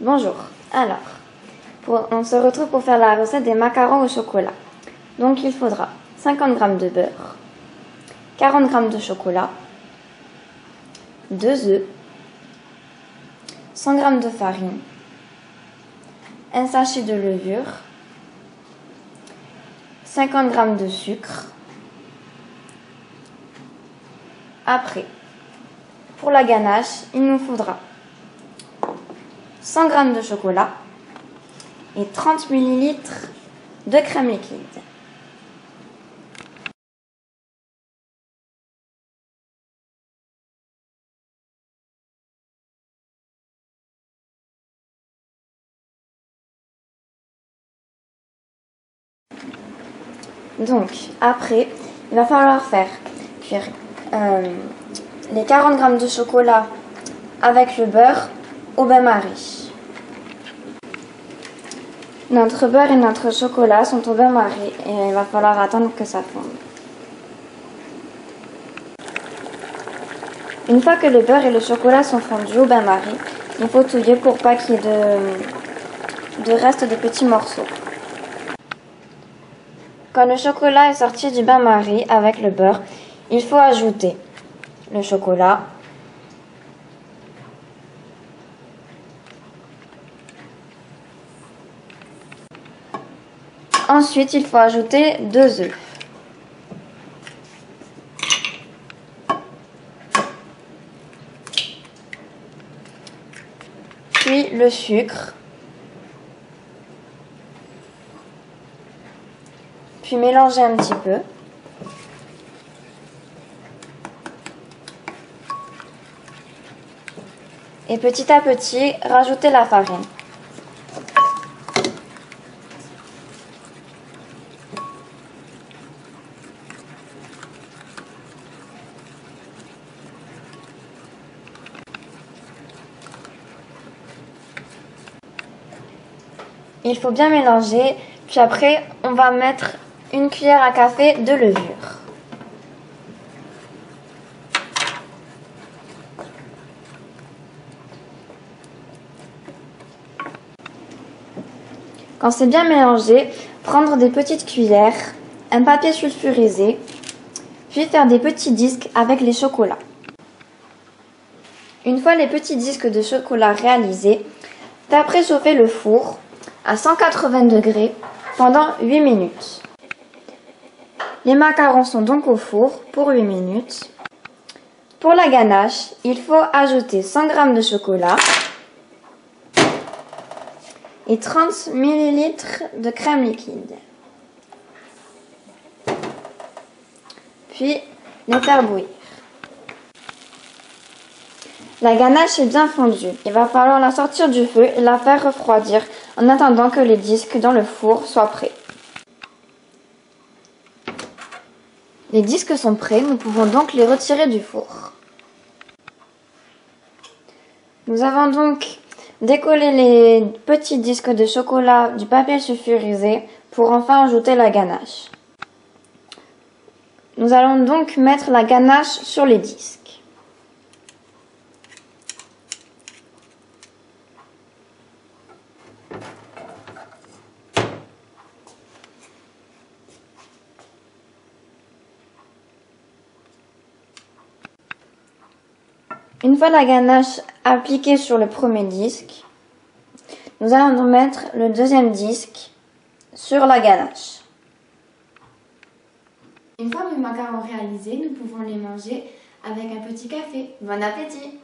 Bonjour, alors, on se retrouve pour faire la recette des macarons au chocolat. Donc il faudra 50 g de beurre, 40 g de chocolat, 2 œufs, 100 g de farine, un sachet de levure, 50 g de sucre. Après, pour la ganache, il nous faudra 100 g de chocolat et 30 ml de crème liquide. Donc, après, il va falloir faire cuire les 40 g de chocolat avec le beurre au bain-marie. Notre beurre et notre chocolat sont au bain-marie et il va falloir attendre que ça fonde. Une fois que le beurre et le chocolat sont fondus au bain-marie, il faut touiller pour pas qu'il y ait de reste de petits morceaux. Quand le chocolat est sorti du bain-marie avec le beurre, il faut ajouter le chocolat, ensuite il faut ajouter 2 œufs, puis le sucre, puis mélanger un petit peu. Et petit à petit, rajouter la farine. Il faut bien mélanger, puis après, on va mettre une cuillère à café de levure. Quand c'est bien mélangé, prendre des petites cuillères, un papier sulfurisé, puis faire des petits disques avec les chocolats. Une fois les petits disques de chocolat réalisés, faire préchauffer le four à 180 degrés pendant 8 minutes. Les macarons sont donc au four pour 8 minutes. Pour la ganache, il faut ajouter 100 g de chocolat et 30 ml de crème liquide. Puis les faire bouillir. La ganache est bien fondue. Il va falloir la sortir du feu et la faire refroidir en attendant que les disques dans le four soient prêts. Les disques sont prêts, nous pouvons donc les retirer du four. Nous avons donc décollé les petits disques de chocolat du papier sulfurisé pour enfin ajouter la ganache. Nous allons donc mettre la ganache sur les disques. Une fois la ganache appliquée sur le premier disque, nous allons mettre le deuxième disque sur la ganache. Une fois les macarons réalisés, nous pouvons les manger avec un petit café. Bon appétit!